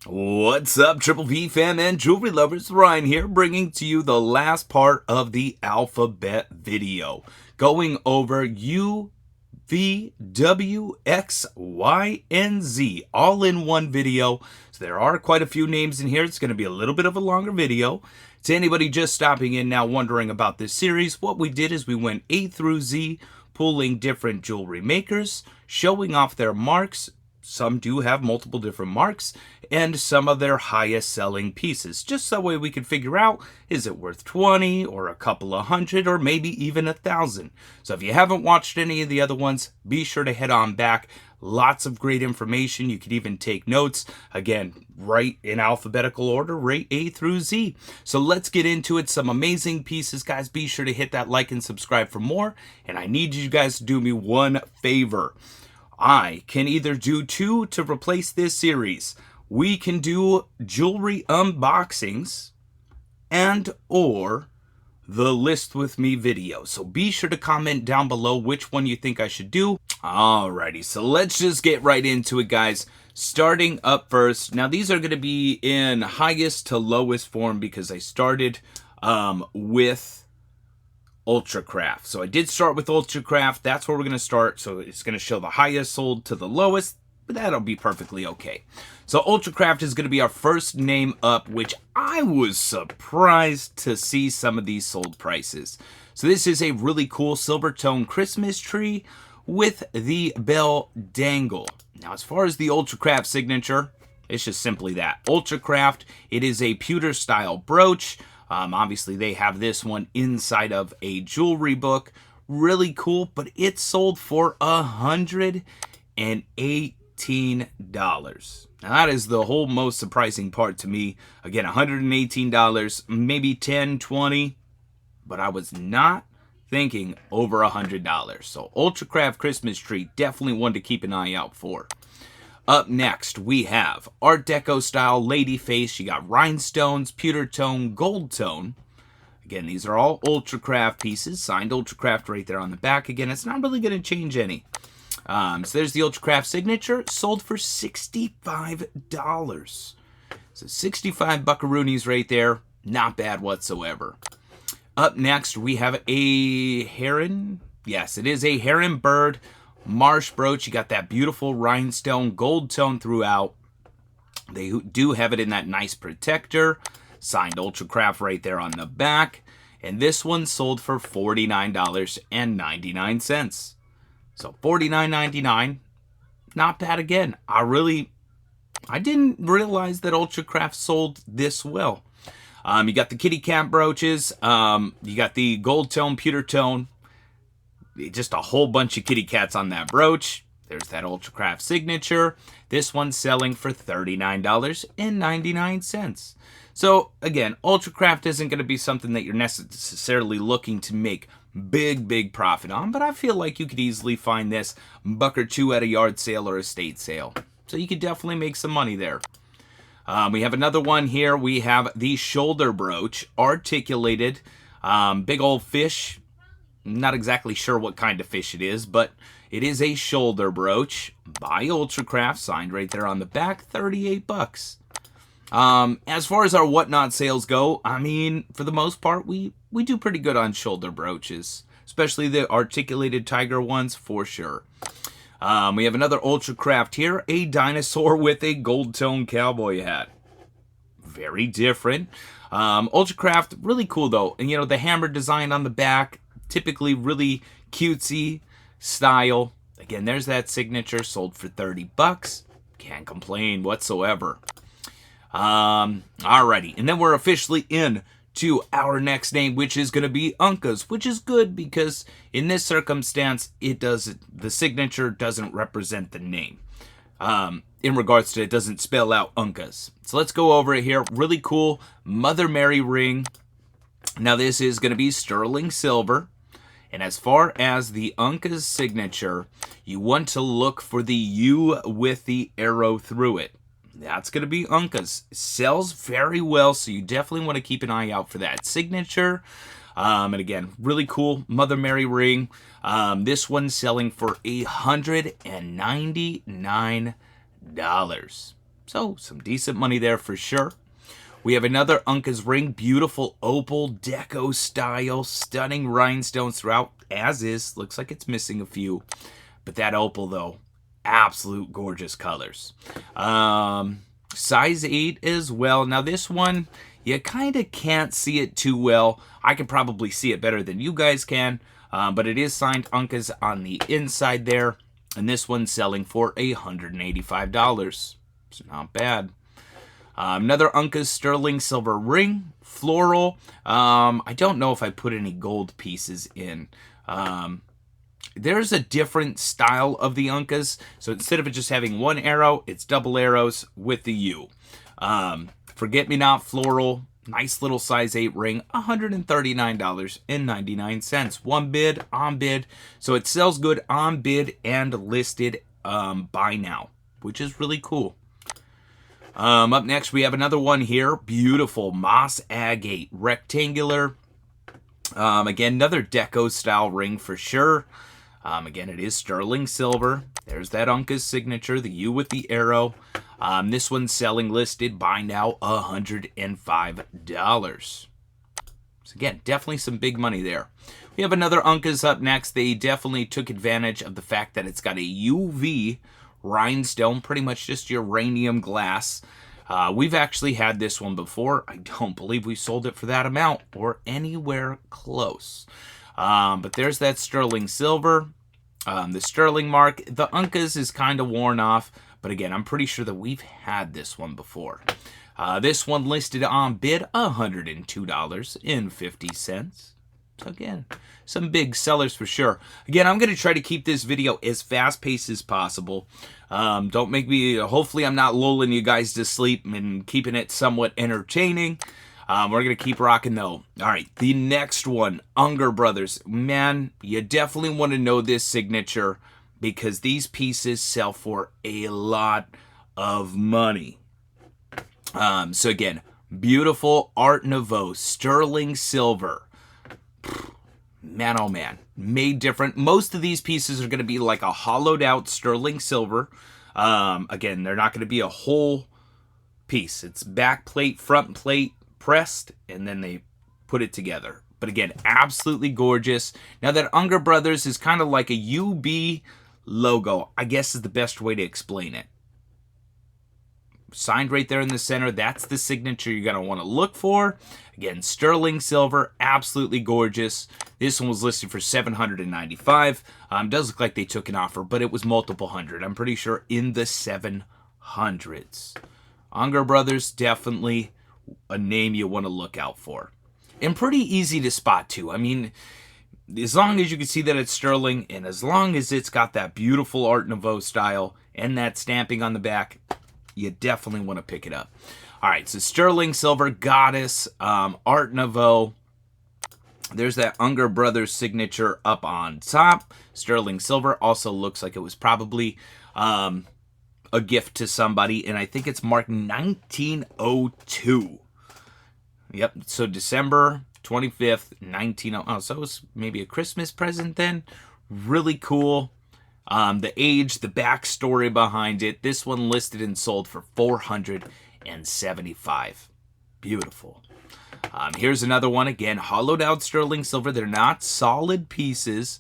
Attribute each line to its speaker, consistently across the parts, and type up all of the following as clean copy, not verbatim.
Speaker 1: What's up, Triple V fam and jewelry lovers? Ryan here, bringing to you the last part of the alphabet video, going over U, V, W, X, Y, and Z, all in one video. So there are quite a few names in here. It's going to be a little bit of a longer video. To anybody just stopping in now wondering about this series, what we did is we went A through Z, pulling different jewelry makers, showing off their marks. Some do have multiple different marks, and some of their highest selling pieces. Just so that way we can figure out, is it worth 20 or a couple of hundred or maybe even 1,000? So if you haven't watched any of the other ones, be sure to head on back. Lots of great information. You could even take notes. Again, right in alphabetical order, right A through Z. So let's get into it. Some amazing pieces, guys. Be sure to hit that like and subscribe for more. And I need you guys to do me one favor. I can either do two to replace this series. We can do jewelry unboxings and or the list with me video. So be sure to comment down below which one you think I should do. Alrighty, so let's just get right into it, guys. Starting up first. Now these are going to be in highest to lowest form because I started with Ultracraft. So I did start with Ultracraft. That's where we're going to start. So it's going to show the highest sold to the lowest, but that'll be perfectly okay. So Ultracraft is going to be our first name up, which I was surprised to see some of these sold prices. So this is a really cool silver tone Christmas tree with the bell dangle. Now as far as the Ultracraft signature, it's just simply that. Ultracraft, it is a pewter style brooch. Obviously, they have this one inside of a jewelry book. Really cool, but it sold for $118. Now, that is the whole most surprising part to me. Again, $118, maybe $10, $20, but I was not thinking over $100. So, Ultracraft Christmas tree, definitely one to keep an eye out for. Up next, we have Art Deco style lady face. You got rhinestones, pewter tone, gold tone. Again, these are all Ultracraft pieces. Signed Ultracraft right there on the back. Again, it's not really going to change any. So there's the Ultracraft signature. Sold for $65. So 65 buckaroonies right there. Not bad whatsoever. Up next, we have a heron. Yes, it is a heron bird marsh brooch. You got that beautiful rhinestone gold tone throughout. They do have it in that nice protector. Signed Ultracraft right there on the back. And this one sold for $49.99. So $49.99. Not bad again. I didn't realize that Ultracraft sold this well. You got the kitty cat brooches. You got the gold tone, pewter tone. Just a whole bunch of kitty cats on that brooch. There's that Ultracraft signature. This one's selling for $39.99. So again, Ultracraft isn't going to be something that you're necessarily looking to make big profit on, but I feel like you could easily find this $1 or $2 at a yard sale or estate sale. So you could definitely make some money there. We have another one here. We have the shoulder brooch, articulated, big old fish. Not exactly sure what kind of fish it is, but it is a shoulder brooch by Ultracraft, signed right there on the back, $38. As far as our whatnot sales go, I mean, for the most part, we do pretty good on shoulder brooches, especially the articulated tiger ones for sure. We have another Ultracraft here, a dinosaur with a gold tone cowboy hat. Very different. Ultracraft, really cool though. And you know, the hammer design on the back, typically really cutesy style. Again, there's that signature, sold for $30. Can't complain whatsoever. Alrighty, and then we're officially in to our next name, which is going to be Uncas, which is good because in this circumstance, the signature doesn't represent the name. In regards to it doesn't spell out Uncas. So let's go over it here. Really cool Mother Mary ring. Now this is going to be sterling silver. And as far as the Uncas signature, you want to look for the U with the arrow through it. That's going to be Uncas. Sells very well, so you definitely want to keep an eye out for that signature. And again, really cool Mother Mary ring. This one's selling for $199. So some decent money there for sure. We have another Uncas ring, beautiful opal deco style, stunning rhinestones throughout, as is. Looks like it's missing a few, but that opal though, absolute gorgeous colors. Size 8 as well. Now this one, you kind of can't see it too well. I can probably see it better than you guys can, but it is signed Uncas on the inside there, and this one's selling for $185. It's not bad. Another Uncas sterling silver ring, floral. I don't know if I put any gold pieces in. There's a different style of the Uncas. So instead of it just having one arrow, it's double arrows with the U. Forget-me-not floral. Nice little size 8 ring, $139.99. One bid, on bid. So it sells good on bid and listed buy now, which is really cool. Up next, we have another one here. Beautiful moss agate, rectangular. Again, another deco style ring for sure. Again, it is sterling silver. There's that Uncas signature, the U with the arrow. This one's selling listed buy now $105. So again, definitely some big money there. We have another Uncas up next. They definitely took advantage of the fact that it's got a UV rhinestone, pretty much just uranium glass. We've actually had this one before. I don't believe we sold it for that amount or anywhere close. But there's that sterling silver, the sterling mark. The Uncas is kind of worn off, but again, I'm pretty sure that we've had this one before. This one listed on bid $102.50. So again, some big sellers for sure. Again, I'm going to try to keep this video as fast-paced as possible. Don't make me, hopefully I'm not lulling you guys to sleep and keeping it somewhat entertaining. We're going to keep rocking though. All right, the next one, Unger Brothers. Man, you definitely want to know this signature because these pieces sell for a lot of money. So again, beautiful Art Nouveau, sterling silver. Man, oh man, made different. Most of these pieces are going to be like a hollowed out sterling silver. Again, they're not going to be a whole piece. It's back plate, front plate, pressed, and then they put it together. But again, absolutely gorgeous. Now that Unger Brothers is kind of like a UB logo, I guess is the best way to explain it. Signed right there in the center. That's the signature you're going to want to look for. Again, sterling silver, absolutely gorgeous. This one was listed for $795. Does look like they took an offer, but it was multiple hundred. I'm pretty sure in the 700s. Unger Brothers, definitely a name you want to look out for. And pretty easy to spot too. I mean, as long as you can see that it's sterling, and as long as it's got that beautiful Art Nouveau style and that stamping on the back, you definitely want to pick it up. All right, so sterling silver, goddess, Art Nouveau. There's that Unger Brothers signature up on top. Sterling silver also looks like it was probably a gift to somebody, and I think it's marked 1902. Yep, so December 25th, 1900. Oh, so it was maybe a Christmas present then. Really cool. The age, the backstory behind it. This one listed and sold for $475. Beautiful. Here's another one. Again, hollowed out sterling silver. They're not solid pieces.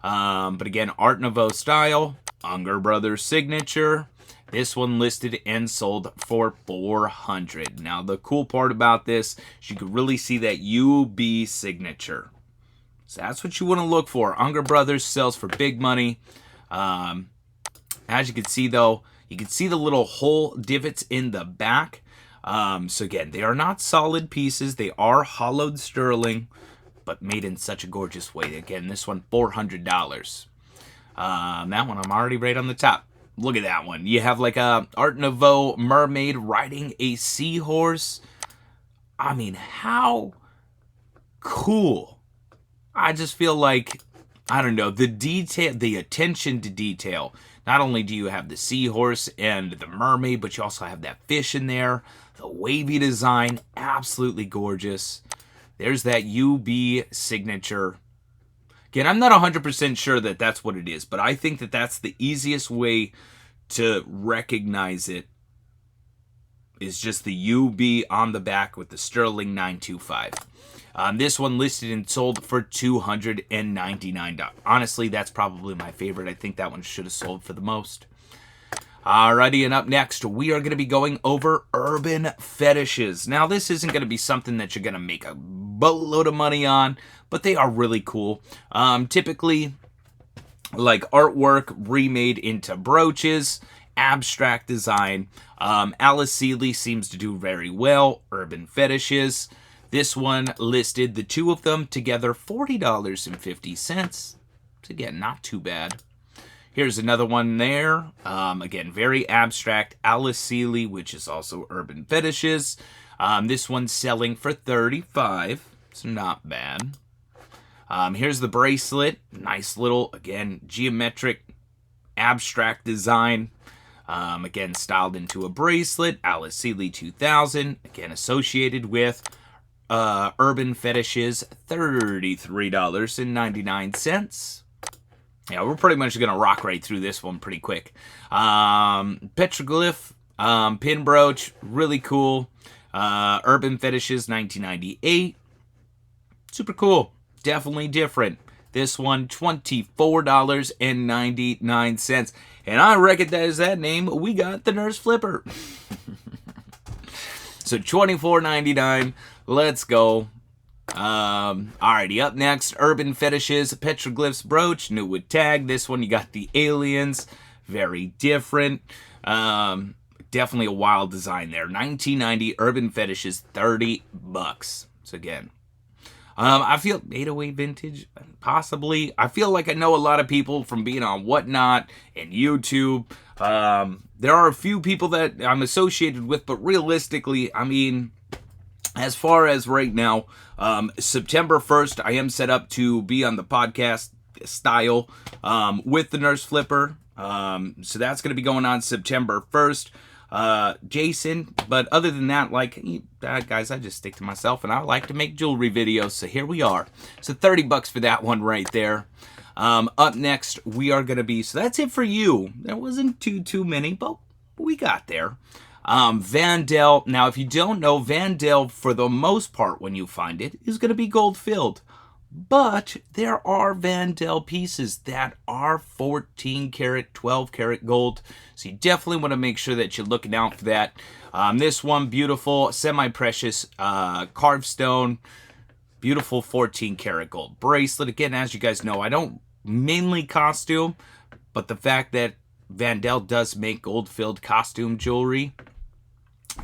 Speaker 1: But again, Art Nouveau style. Unger Brothers signature. This one listed and sold for $400. Now, the cool part about this is you can really see that UB signature. So that's what you want to look for. Unger Brothers sells for big money. As you can see, though, you can see the little hole divots in the back. So again, they are not solid pieces. They are hollowed sterling, but made in such a gorgeous way. Again, this one, $400. That one, I'm already right on the top. Look at that one. You have like a Art Nouveau mermaid riding a seahorse. I mean, how cool. I just feel like, I don't know, the detail, the attention to detail. Not only do you have the seahorse and the mermaid, but you also have that fish in there. The wavy design, absolutely gorgeous. There's that UB signature. Again, I'm not 100% sure that that's what it is, but I think that that's the easiest way to recognize it is just the UB on the back with the Sterling 925. This one listed and sold for $299. Honestly, that's probably my favorite. I think that one should have sold for the most. Alrighty, and up next, we are going to be going over Urban Fetishes. Now, this isn't going to be something that you're going to make a boatload of money on, but they are really cool. Typically, like artwork remade into brooches, abstract design. Alice Seeley seems to do very well. Urban Fetishes. This one listed the two of them together $40.50. Again, not too bad. Here's another one there. Again, very abstract. Alice Seeley, which is also Urban Fetishes. This one's selling for $35. It's not bad. Here's the bracelet. Nice little, again, geometric, abstract design. Again, styled into a bracelet. Alice Seeley 2000. Again, associated with Urban Fetishes, $33.99. Yeah, we're pretty much going to rock right through this one pretty quick. Petroglyph, pin brooch, really cool. Urban Fetishes, 1998. Super cool. Definitely different. This one, $24.99. And I recognize that name. We got the Nurse Flipper. So $24.99. Let's go. Alrighty, up next, Urban Fetishes, Petroglyphs brooch, new with tag. This one, you got the aliens. Very different. Definitely a wild design there. 1990 Urban Fetishes, $30. So again, I feel 808 vintage, possibly. I feel like I know a lot of people from being on Whatnot and YouTube. There are a few people that I'm associated with, but realistically, I mean, as far as right now, September 1st, I am set up to be on the podcast style with the Nurse Flipper. So that's going to be going on September 1st. Jason, but other than that, like, guys, I just stick to myself, and I like to make jewelry videos, so here we are. So $30 for that one right there. Up next, we are going to be, so that's it for you. There wasn't too many, but we got there. Dell. Now, if you don't know, Dell, for the most part, when you find it, is going to be gold filled. But there are Dell pieces that are 14 karat, 12 karat gold. So you definitely want to make sure that you're looking out for that. This one, beautiful, semi-precious carved stone. Beautiful 14 karat gold bracelet. Again, as you guys know, I don't mainly costume, but the fact that Dell does make gold-filled costume jewelry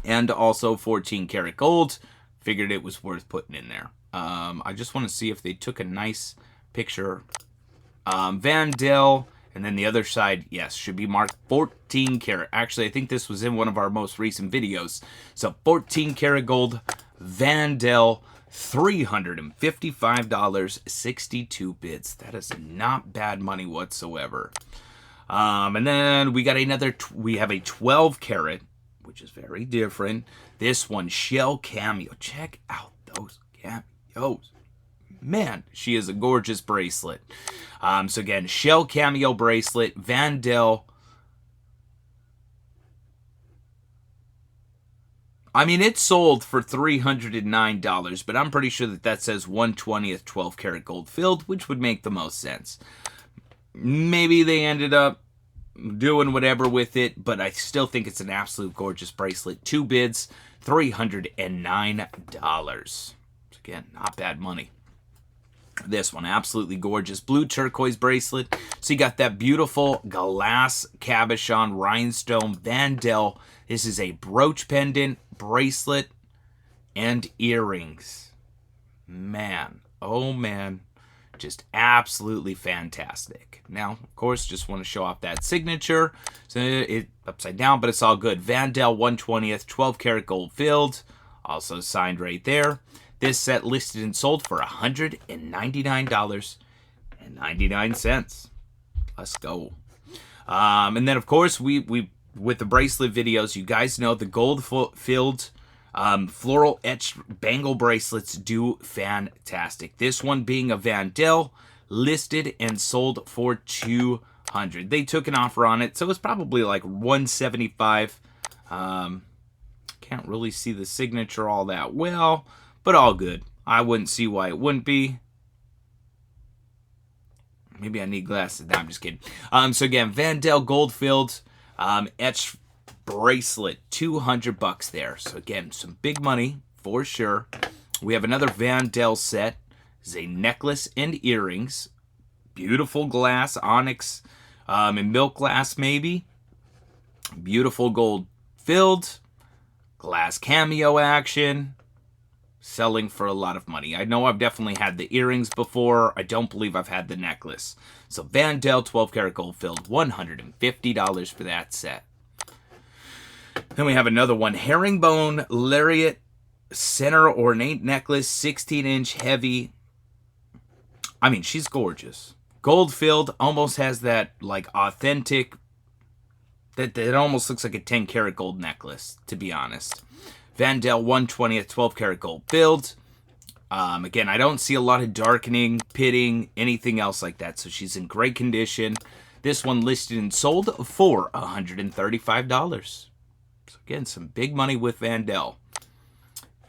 Speaker 1: and also 14 karat gold, figured it was worth putting in there. I just want to see if they took a nice picture. Dell, and then the other side, yes, should be marked 14 karat. Actually, I think this was in one of our most recent videos. So 14 karat gold, Dell, $355, 62 bits. That is not bad money whatsoever. And then we got another, we have a 12 karat, which is very different. This one, Shell Cameo. Check out those cameos. Man, she is a gorgeous bracelet. So again, Shell Cameo bracelet, Dell. I mean, it sold for $309, but I'm pretty sure that says 1/20th 12 karat gold filled, which would make the most sense. Maybe they ended up doing whatever with it, but I still think it's an absolute gorgeous bracelet. 2 bids, $309. Again, not bad money. This one, absolutely gorgeous. Blue turquoise bracelet. So you got that beautiful glass cabochon rhinestone Dell. This is a brooch pendant, bracelet, and earrings. Man, oh man. Just absolutely fantastic. Now, of course, just want to show off that signature. So it's upside down, but it's all good. Dell 1/20th, 12 karat gold filled. Also signed right there. This set listed and sold for $199.99. Let's go. And then, of course, we with the bracelet videos, you guys know the gold filled floral etched bangle bracelets do fantastic. This one being a Dell, listed and sold for $200. They took an offer on it, so it's probably like $175. Can't really see the signature all that well, but all good. I wouldn't see why it wouldn't be. Maybe I need glasses. No, I'm just kidding. So again, Dell gold-filled etched bracelet, $200 there. So again, some big money for sure. We have another Dell set. This is a necklace and earrings. Beautiful glass, onyx and milk glass maybe. Beautiful gold filled. Glass cameo action. Selling for a lot of money. I know I've definitely had the earrings before. I don't believe I've had the necklace. So Dell 12 karat gold filled, $150 for that set. Then we have another one, herringbone lariat center ornate necklace, 16-inch heavy. I mean, she's gorgeous. Gold filled, almost has that like authentic, that almost looks like a 10 karat gold necklace, to be honest. Dell 120th 12 karat gold filled. Again, I don't see a lot of darkening, pitting, anything else like that. So she's in great condition. This one listed and sold for $135. So again, some big money with Dell.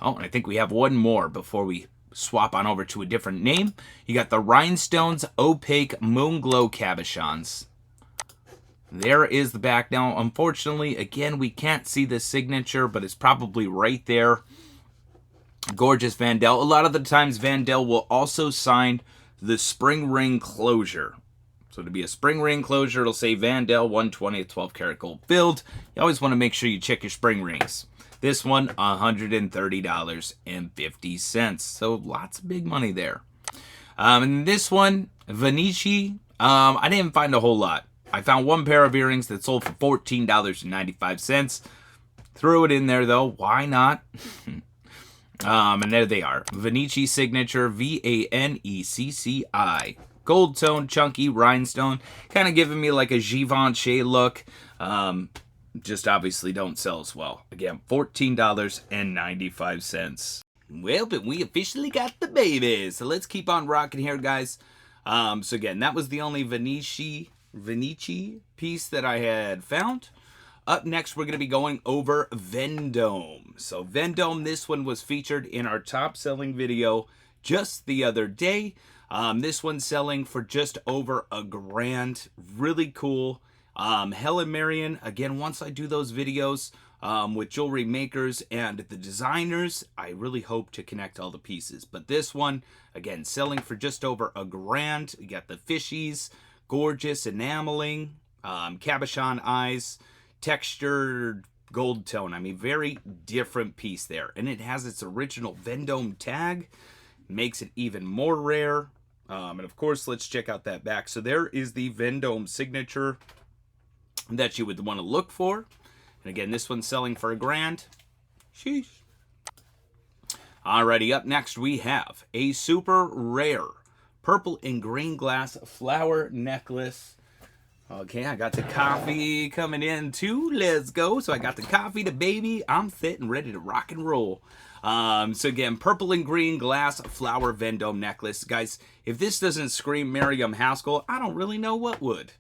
Speaker 1: Oh, and I think we have one more before we swap on over to a different name. You got the Rhinestones Opaque Moon Glow Cabochons. There is the back. Now, unfortunately, again, we can't see the signature, but it's probably right there. Gorgeous Dell. A lot of the times, Dell will also sign the spring ring closure. So to be a spring ring closure, it'll say Dell 120th 12 karat gold filled. You always want to make sure you check your spring rings. This one, $130.50. So lots of big money there. And this one, Venome, I didn't find a whole lot. I found one pair of earrings that sold for $14.95. Threw it in there, though. Why not? And there they are. Venome signature, Vanecci. Gold tone, chunky rhinestone. Kind of giving me like a Givenchy look. Just obviously don't sell as well. Again, $14.95. Well, but we officially got the babies. So let's keep on rocking here, guys. So again, that was the only Venome piece that I had found. Up next, we're going to be going over Venome. So Venome, this one was featured in our top selling video just the other day. This one's selling for just over $1,000. Really cool. Helen Marion, again, once I do those videos with jewelry makers and the designers, I really hope to connect all the pieces. But this one, again, selling for just over $1,000. You got the fishies, gorgeous enameling, cabochon eyes, textured gold tone. I mean, very different piece there. And it has its original Venome tag. Makes it even more rare. And of course, let's check out that back. So there is the Venome signature that you would want to look for. And again, this one's selling for $1,000. Sheesh. Alrighty, up next we have a super rare purple and green glass flower necklace. Okay, I got the coffee coming in too. Let's go. So I got the coffee, the baby. I'm set and ready to rock and roll. So again, purple and green glass flower Venome necklace. Guys, if this doesn't scream Miriam Haskell, I don't really know what would.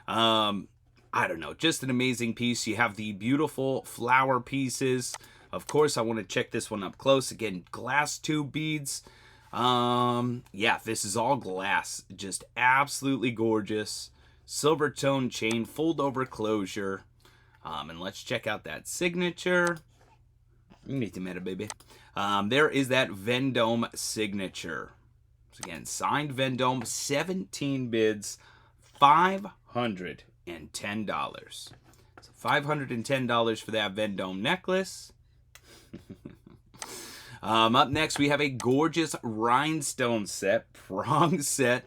Speaker 1: I don't know. Just an amazing piece. You have the beautiful flower pieces. Of course, I want to check this one up close. Again, glass tube beads. Yeah, this is all glass. Just absolutely gorgeous. Silver tone chain, fold over closure. And let's check out that signature. Baby. There is that Venome signature. So again, signed Venome, 17 bids, $510. So $510 for that Venome necklace. Up next, we have a gorgeous rhinestone set, prong set.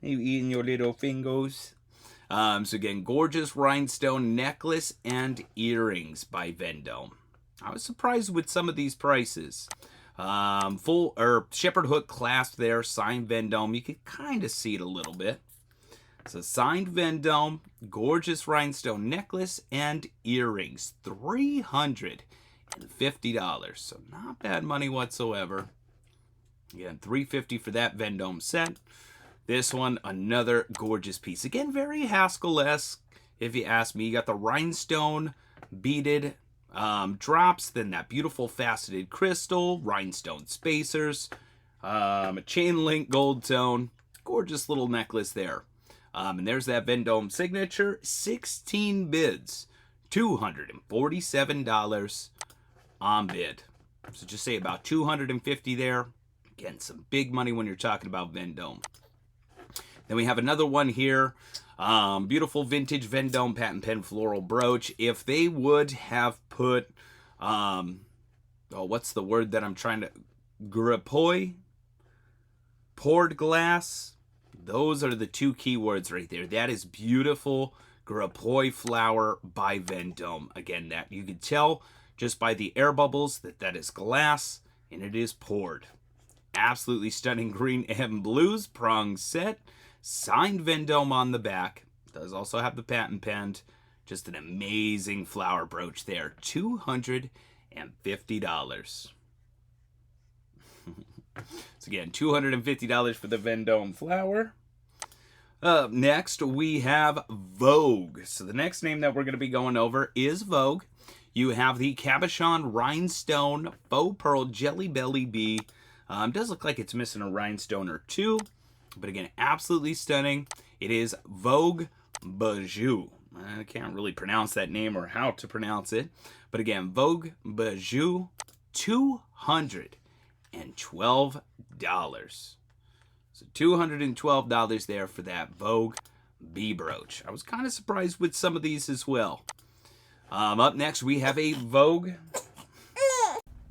Speaker 1: You eating your little fingers. So again, gorgeous rhinestone necklace and earrings by Venome. I was surprised with some of these prices. Full or shepherd hook clasp there, signed Venome. You can kind of see it a little bit. So signed Venome, gorgeous rhinestone necklace and earrings, $350. So not bad money whatsoever. Again, $350 for that Venome set. This one, another gorgeous piece. Again, very Haskell-esque, if you ask me. You got the rhinestone beaded drops, then that beautiful faceted crystal, rhinestone spacers, a chain link gold tone, gorgeous little necklace there. And there's that Venome signature, 16 bids, $247 on bid. So just say about $250 there. Again, some big money when you're talking about Venome. Then we have another one here. Beautiful vintage Venome patent pen floral brooch. If they would have put, what's the word that I'm trying to, grappoy? Poured glass. Those are the two keywords right there. That is beautiful grappoy flower by Venome. Again, that you can tell just by the air bubbles that is glass and it is poured. Absolutely stunning green and blues prong set. Signed Venome on the back. Does also have the patent pen. Just an amazing flower brooch there. $250. So again, $250 for the Venome flower. Up next, we have Vogue. So the next name that we're going to be going over is Vogue. You have the Cabochon Rhinestone Faux Pearl Jelly Belly Bee. Does look like it's missing a rhinestone or two. But again, absolutely stunning. It is Vogue Bijou. I can't really pronounce that name or how to pronounce it. But again, Vogue Bijou, $212. So $212 there for that Vogue bee brooch. I was kind of surprised with some of these as well. Up next, we have a Vogue.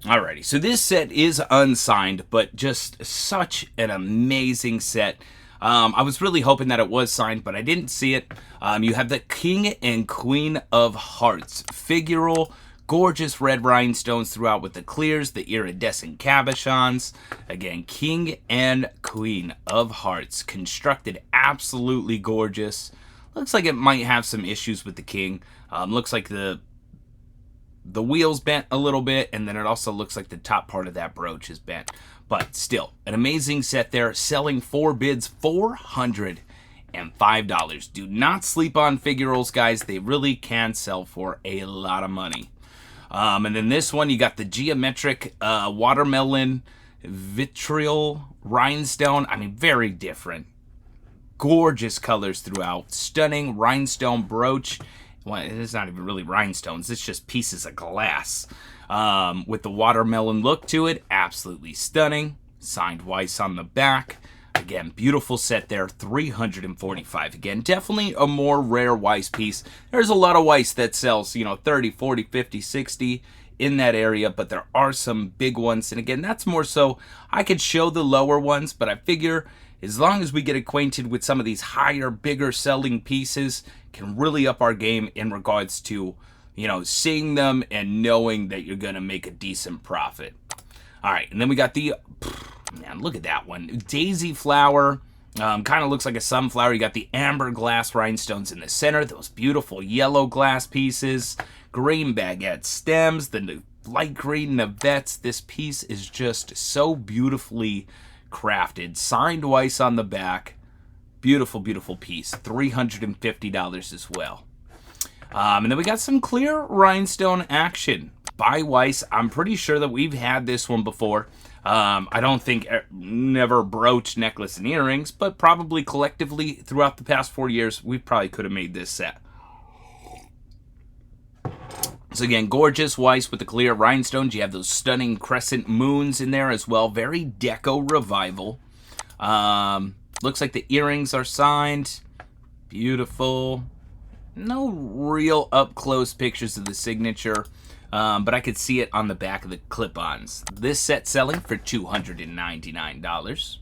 Speaker 1: Alrighty, so this set is unsigned, but just such an amazing set. I was really hoping that it was signed, but I didn't see it. You have the King and Queen of Hearts figural. Gorgeous red rhinestones throughout with the clears, the iridescent cabochons. Again, King and Queen of Hearts. Constructed absolutely gorgeous. Looks like it might have some issues with the king. Looks like the wheel's bent a little bit, and then it also looks like the top part of that brooch is bent. But still, an amazing set there. Selling 4 bids, $405. Do not sleep on figurals, guys. They really can sell for a lot of money. And then this one, you got the geometric watermelon vitriol rhinestone. I mean, very different. Gorgeous colors throughout. Stunning rhinestone brooch. Well, it's not even really rhinestones. It's just pieces of glass. With the watermelon look to it. Absolutely stunning. Signed Weiss on the back. Again, beautiful set there, $345. Again, definitely a more rare Weiss piece. There's a lot of Weiss that sells, 30, 40, 50, 60 in that area, but there are some big ones. And again, that's more so, I could show the lower ones, but I figure as long as we get acquainted with some of these higher, bigger selling pieces, can really up our game in regards to, seeing them and knowing that you're going to make a decent profit. All right, and then we got the... Man, look at that one. Daisy flower. Kind of looks like a sunflower. You got the amber glass rhinestones in the center. Those beautiful yellow glass pieces. Green baguette stems. The light green navettes. This piece is just so beautifully crafted. Signed Weiss on the back. Beautiful, beautiful piece. $350 as well. And then we got some clear rhinestone action by Weiss. I'm pretty sure that we've had this one before. I don't think never brooch, necklace, and earrings, but probably collectively throughout the past 4 years, we probably could have made this set. So again, gorgeous Weiss with the clear rhinestones. You have those stunning crescent moons in there as well. Very deco revival. Looks like the earrings are signed. Beautiful. No real up-close pictures of the signature. But I could see it on the back of the clip-ons. This set selling for $299.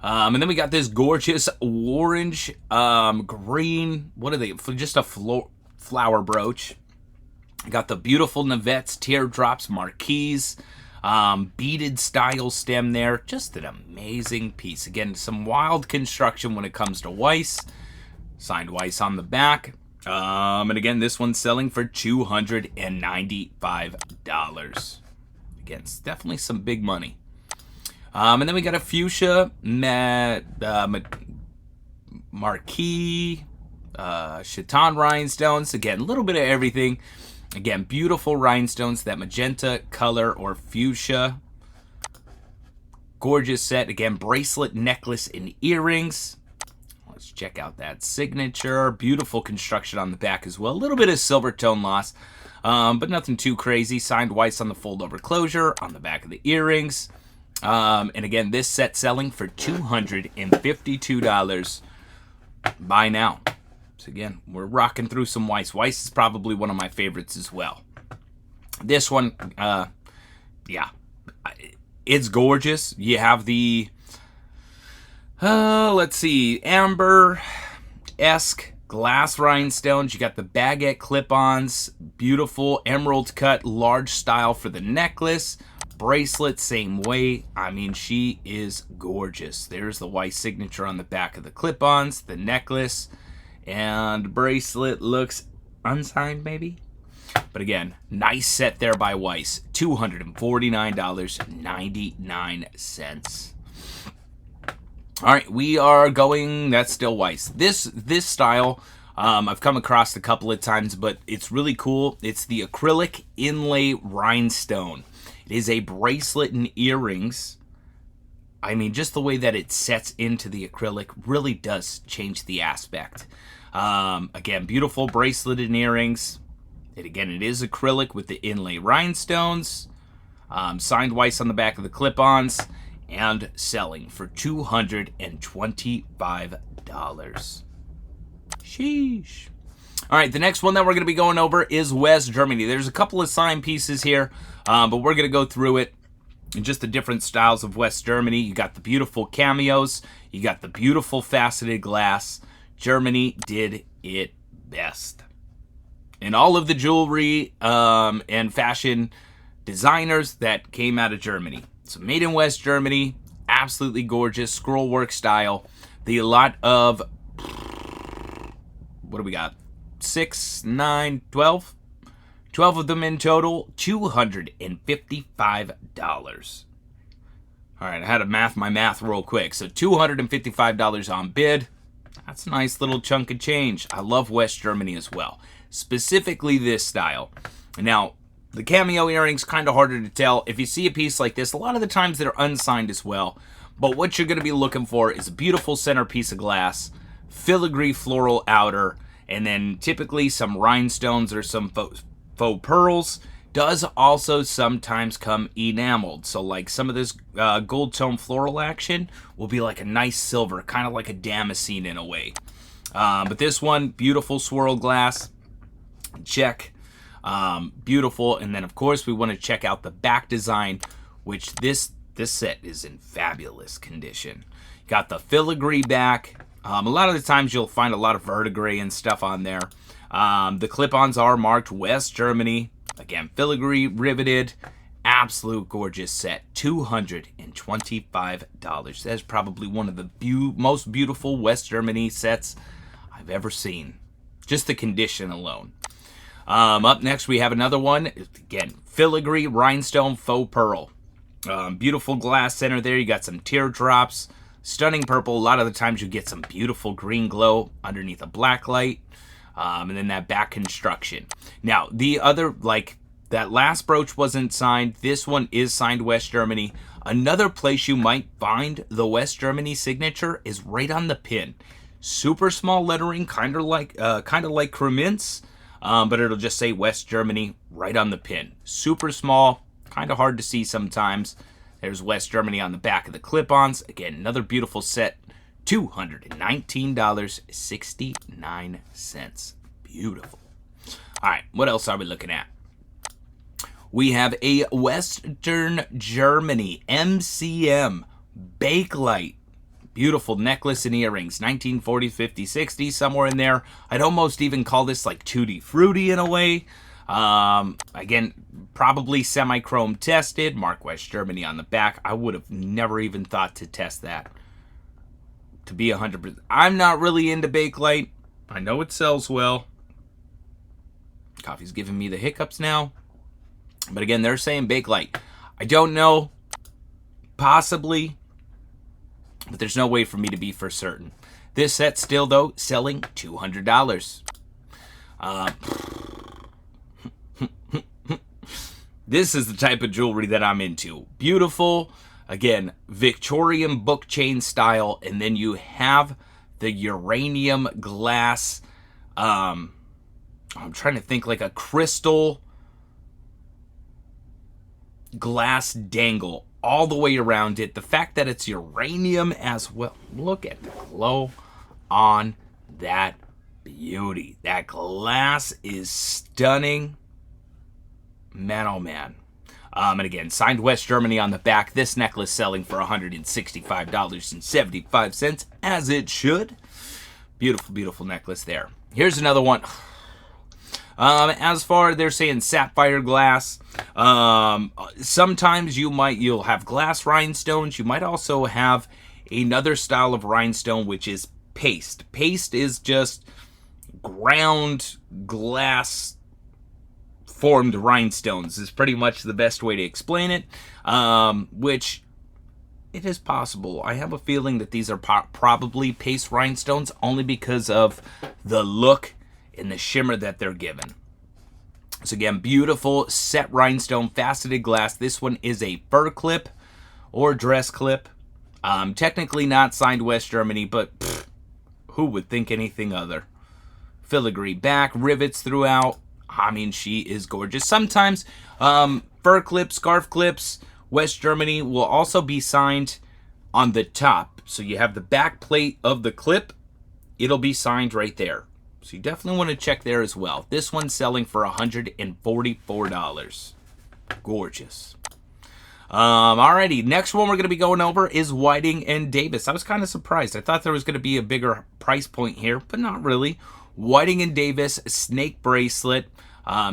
Speaker 1: And then we got this gorgeous orange, green, what are they? Just a flower brooch. Got the beautiful navettes, teardrops, marquise, beaded style stem there. Just an amazing piece. Again, some wild construction when it comes to Weiss. Signed Weiss on the back. And again, this one's selling for $295. Again, it's definitely some big money. And then we got a fuchsia, marquee, chiton rhinestones. Again, a little bit of everything. Again, beautiful rhinestones, that magenta color or fuchsia. Gorgeous set. Again, bracelet, necklace, and earrings. Let's check out that signature. Beautiful construction on the back as well. A little bit of silver tone loss, but nothing too crazy. Signed Weiss on the fold-over closure, on the back of the earrings. And again, this set selling for $252. Buy now. So again, we're rocking through some Weiss. Weiss is probably one of my favorites as well. This one, yeah, it's gorgeous. You have the, let's see, amber-esque glass rhinestones. You got the baguette clip-ons, beautiful emerald cut, large style for the necklace. Bracelet, same way. I mean, she is gorgeous. There's the Weiss signature on the back of the clip-ons, the necklace. And bracelet looks unsigned, maybe? But again, nice set there by Weiss. $249.99. All right, we are going, that's still Weiss. This style, I've come across a couple of times, but it's really cool. It's the acrylic inlay rhinestone. It is a bracelet and earrings. I mean, just the way that it sets into the acrylic really does change the aspect. Again, beautiful bracelet and earrings. It is acrylic with the inlay rhinestones. Signed Weiss on the back of the clip-ons. And selling for $225. Sheesh. All right, the next one that we're going to be going over is West Germany. There's a couple of signed pieces here, but we're going to go through it. And just the different styles of West Germany. You got the beautiful cameos. You got the beautiful faceted glass. Germany did it best. And all of the jewelry and fashion designers that came out of Germany. So made in West Germany. Absolutely gorgeous. Scrollwork style. The lot of, what do we got? 6, 9, 12? 12 of them in total, $255. All right, I had to math my math real quick. So $255 on bid. That's a nice little chunk of change. I love West Germany as well. Specifically this style. Now, the cameo earrings, kind of harder to tell. If you see a piece like this, a lot of the times they're unsigned as well. But what you're going to be looking for is a beautiful center piece of glass, filigree floral outer, and then typically some rhinestones or some faux pearls. Does also sometimes come enameled. So like some of this gold tone floral action will be like a nice silver, kind of like a damascene in a way. But this one, beautiful swirl glass. Check. Beautiful. And then of course we want to check out the back design, which this set is in fabulous condition. Got the filigree back. A lot of the times you'll find a lot of verdigris and stuff on there. The clip-ons are marked West Germany. Again, filigree riveted. Absolute gorgeous set. $225. That's probably one of the most beautiful West Germany sets I've ever seen. Just the condition alone. Up next, we have another one. Again, filigree rhinestone faux pearl. Beautiful glass center there. You got some teardrops. Stunning purple. A lot of the times you get some beautiful green glow underneath a black light. And then that back construction. Now, the other, like, that last brooch wasn't signed. This one is signed West Germany. Another place you might find the West Germany signature is right on the pin. Super small lettering, kind of like Krementz, but it'll just say West Germany right on the pin. Super small, kind of hard to see sometimes. There's West Germany on the back of the clip-ons. Again, another beautiful set. $219.69. Beautiful. All right, what else are we looking at? We have a Western Germany MCM Bakelite. Beautiful necklace and earrings. 1940, 50, 60, somewhere in there. I'd almost even call this like Tutti Frutti in a way. Again, probably semi-chrome tested. Mark West Germany on the back. I would have never even thought to test that. To be 100%. I'm not really into Bakelite. I know it sells well. Coffee's giving me the hiccups now. But again, they're saying Bakelite. I don't know. Possibly. But there's no way for me to be for certain. This set still, though, selling $200. This is the type of jewelry that I'm into. Beautiful, again, Victorian book chain style, and then you have the uranium glass. I'm trying to think, like a crystal glass dangle all the way around it. The fact that it's uranium as well. Look at the glow on that beauty. That glass is stunning. Man, oh man. And again, signed West Germany on the back. This necklace selling for $165.75, as it should. Beautiful, beautiful necklace there. Here's another one. As far, they're saying sapphire glass. Sometimes you'll have glass rhinestones. You might also have another style of rhinestone, which is paste. Paste is just ground glass formed rhinestones is pretty much the best way to explain it, which it is possible. I have a feeling that these are probably paste rhinestones only because of the look and the shimmer that they're given. So again, beautiful set rhinestone faceted glass. This one is a fur clip or dress clip. Technically not signed West Germany, but who would think anything other? Filigree back, rivets throughout. I mean, she is gorgeous. Sometimes fur clips, scarf clips, West Germany will also be signed on the top. So you have the back plate of the clip. It'll be signed right there. So you definitely want to check there as well. This one's selling for $144. Gorgeous. Alrighty, next one we're going to be going over is Whiting and Davis. I was kind of surprised. I thought there was going to be a bigger price point here, but not really. Whiting and Davis snake bracelet,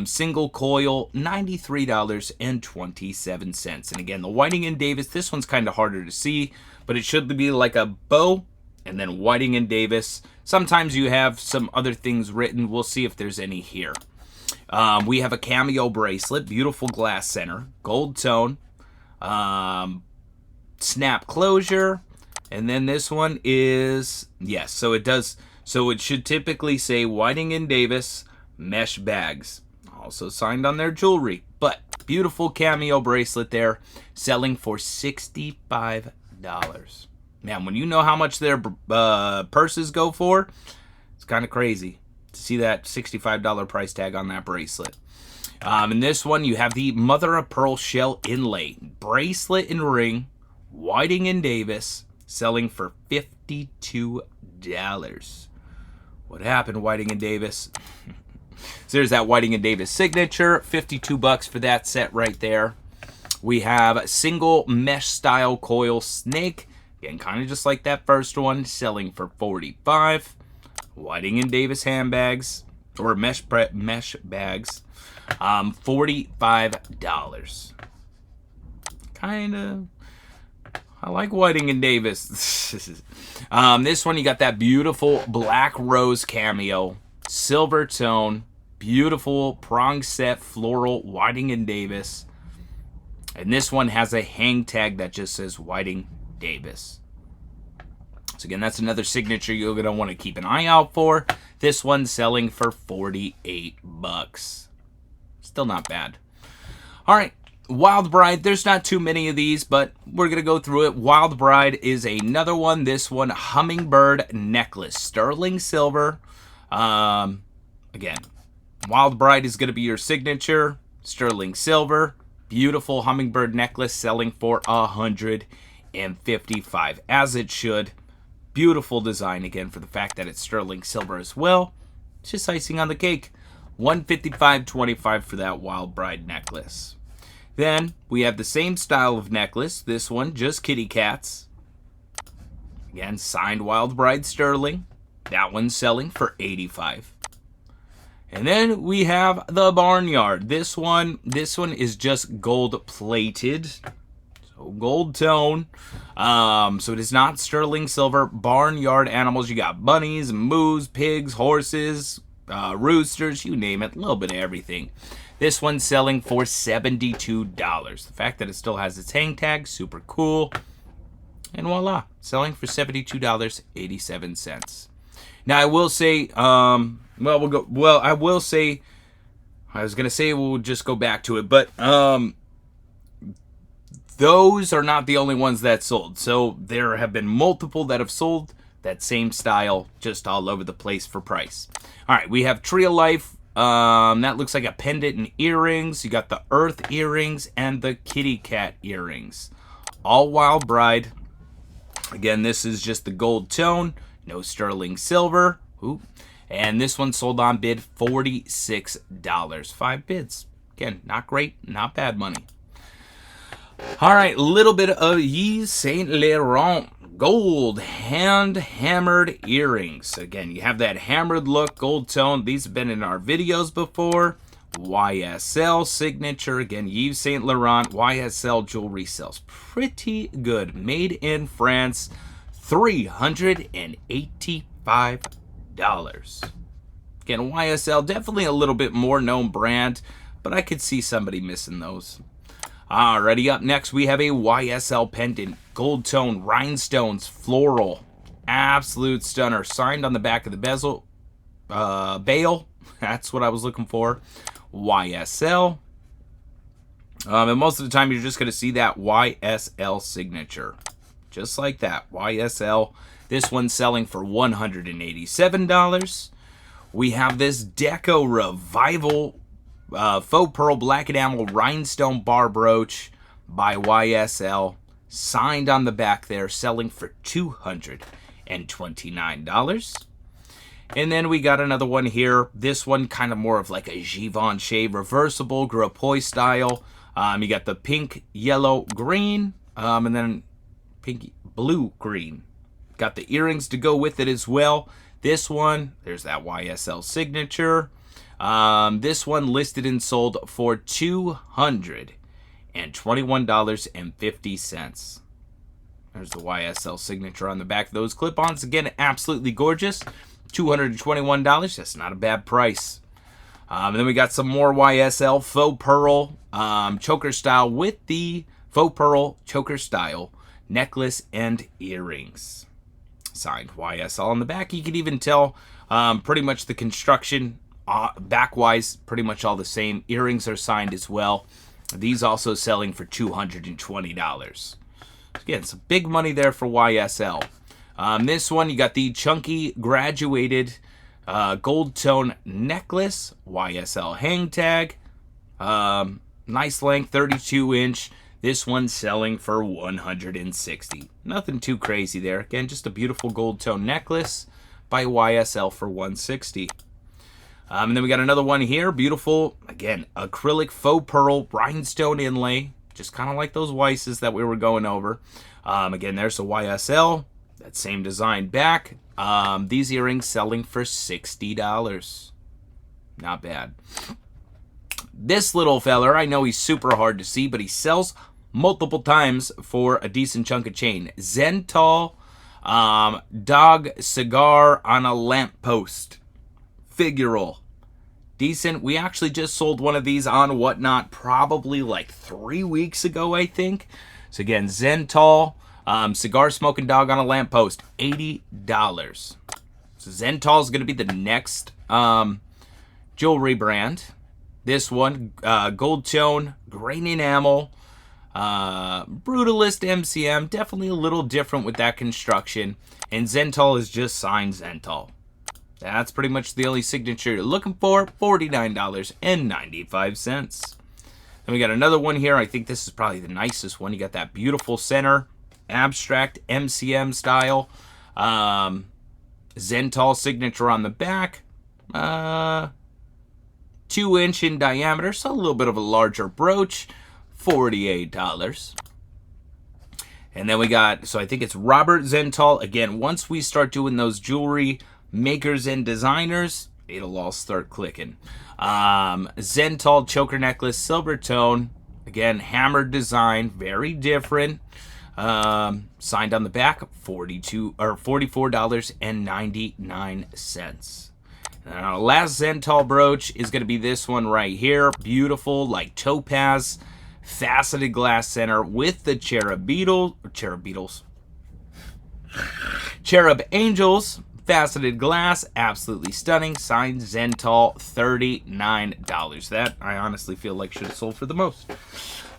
Speaker 1: single coil, $93.27. And again, the Whiting and Davis, this one's kind of harder to see, but it should be like a bow and then Whiting and Davis. Sometimes you have some other things written. We'll see if there's any here. We have a cameo bracelet, beautiful glass center, gold tone, snap closure, and then this one is, yes, so it does. So it should typically say Whiting and Davis mesh bags. Also signed on their jewelry. But beautiful cameo bracelet there, selling for $65. Man, when you know how much their purses go for, it's kind of crazy to see that $65 price tag on that bracelet. In this one, you have the mother of pearl shell inlay. Bracelet and ring, Whiting and Davis, selling for $52. What happened, Whiting and Davis? So there's that Whiting and Davis signature. $52 for that set right there. We have single mesh style coil snake. Again, kind of just like that first one, selling for $45. Whiting and Davis handbags, or mesh bags, $45. Kind of, I like Whiting and Davis. This one, you got that beautiful black rose cameo, silver tone, beautiful prong set floral Whiting and Davis. And this one has a hang tag that just says Whiting Davis. So again, that's another signature you're going to want to keep an eye out for. This one's selling for $48. Still not bad. All right. Wild Bryde, there's not too many of these, but we're going to go through it. Wild Bryde is another one. This one, hummingbird necklace, sterling silver. Again, Wild Bryde is going to be your signature, sterling silver. Beautiful hummingbird necklace selling for $155, as it should. Beautiful design, again, for the fact that it's sterling silver as well. It's just icing on the cake. $155.25 for that Wild Bryde necklace. Then we have the same style of necklace. This one, just kitty cats. Again, signed Wild Bryde sterling. That one's selling for $85. And then we have the Barnyard. This one is just gold plated. So gold tone. So it is not sterling silver. Barnyard animals. You got bunnies, moose, pigs, horses, roosters, you name it. A little bit of everything. This one's selling for $72. The fact that it still has its hang tag, super cool. And voila, selling for $72.87. Now I will say, I will say I was going to say we'll just go back to it, but those are not the only ones that sold. So there have been multiple that have sold that same style, just all over the place for price. All right, we have Tree of Life. That looks like a pendant and earrings. You got the Earth earrings and the Kitty Cat earrings. All Wild Bryde. Again, this is just the gold tone, no sterling silver. Ooh. And this one sold on bid $46. 5 bids. Again, not great, not bad money. All right, little bit of Yves Saint Laurent gold hand-hammered earrings. Again, you have that hammered look, gold tone. These have been in our videos before. YSL signature. Again, Yves Saint Laurent YSL jewelry sells pretty good. Made in France, $385. Again, YSL, definitely a little bit more known brand, but I could see somebody missing those. Alrighty, up next we have a YSL pendant, gold tone, rhinestones, floral, absolute stunner, signed on the back of the bezel, bail, that's what I was looking for, YSL, and most of the time you're just going to see that YSL signature, just like that, YSL. This one's selling for $187. We have this Deco Revival faux pearl black enamel rhinestone bar brooch by YSL, signed on the back there, selling for $229. And then we got another one here. This one kind of more of like a Givenchy reversible Gropoi style. You got the pink, yellow, green, and then pink, blue, green. Got the earrings to go with it as well. This one, there's that YSL signature. This one listed and sold for $221.50. There's the YSL signature on the back of those clip-ons. Again, absolutely gorgeous. $221. That's not a bad price. And then we got some more YSL faux pearl choker style with the faux pearl choker style necklace and earrings. Signed YSL on the back. You can even tell pretty much the construction back-wise, pretty much all the same. Earrings are signed as well. These also selling for $220. Again, some big money there for YSL. This one, you got the chunky graduated gold tone necklace, YSL hang tag. Nice length, 32-inch. This one's selling for $160. Nothing too crazy there. Again, just a beautiful gold tone necklace by YSL for $160. And then we got another one here. Beautiful, again, acrylic faux pearl rhinestone inlay. Just kind of like those Weisses that we were going over. Again, there's a YSL. That same design back. These earrings selling for $60. Not bad. This little feller, I know he's super hard to see, but he sells multiple times for a decent chunk of chain. Zentall dog cigar on a lamppost. Figural. Decent. We actually just sold one of these on Whatnot probably like 3 weeks ago, I think. So again, Zentall cigar smoking dog on a lamppost, $80. So Zentall is going to be the next jewelry brand. This one, gold tone, grain enamel, brutalist MCM, definitely a little different with that construction. And Zentall is just signed Zentall. That's pretty much the only signature you're looking for, $49.95. Then we got another one here. I think this is probably the nicest one. You got that beautiful center, abstract MCM style. Zentall signature on the back. 2-inch in diameter, so a little bit of a larger brooch, $48. And then we got, so I think it's Robert Zentall. Again, once we start doing those jewelry makers and designers, it'll all start clicking. Zentall choker necklace, silver tone. Again, hammered design, very different. Signed on the back, $44.99. And our last Zentall brooch is going to be this one right here. Beautiful, like topaz, faceted glass center with the cherub angels faceted glass, absolutely stunning. Signed Zentall, $39. That I honestly feel like should have sold for the most.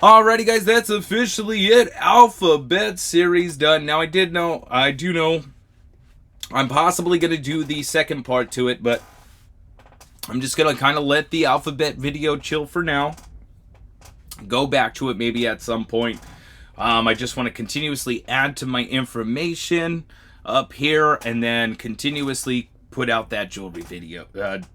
Speaker 1: Alrighty, guys, that's officially it. Alphabet series done. Now, I do know I'm possibly going to do the second part to it, but I'm just going to kind of let the alphabet video chill for now. Go back to it maybe at some point. I just want to continuously add to my information up here, and then continuously put out that jewelry video.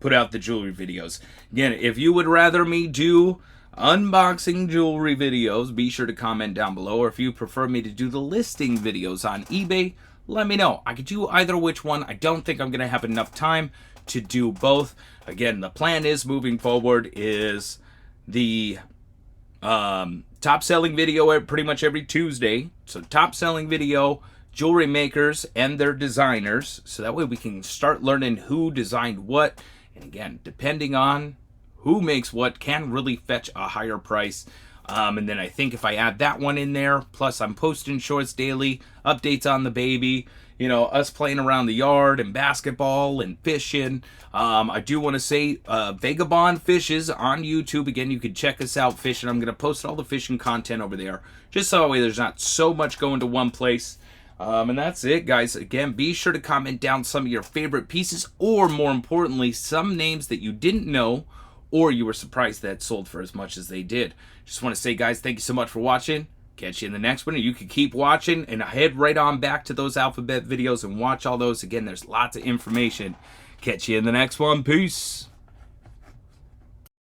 Speaker 1: Put out the jewelry videos. Again, if you would rather me do unboxing jewelry videos, be sure to comment down below. Or if you prefer me to do the listing videos on eBay, let me know. I could do either which one. I don't think I'm going to have enough time to do both. Again, the plan is moving forward is the top selling video pretty much every Tuesday. So top selling video, jewelry makers and their designers. So that way we can start learning who designed what. And again, depending on who makes what can really fetch a higher price. And then I think if I add that one in there, plus I'm posting shorts daily, updates on the baby, you know, us playing around the yard and basketball and fishing. I do want to say Vagabond Fishes on YouTube. Again, you can check us out fishing. I'm going to post all the fishing content over there, just so that way there's not so much going to one place. And that's it, guys. Again, be sure to comment down some of your favorite pieces, or more importantly, some names that you didn't know or you were surprised that sold for as much as they did. Just want to say, guys, thank you so much for watching. Catch you in the next one. And you can keep watching and head right on back to those alphabet videos and watch all those. Again, there's lots of information. Catch you in the next one. Peace.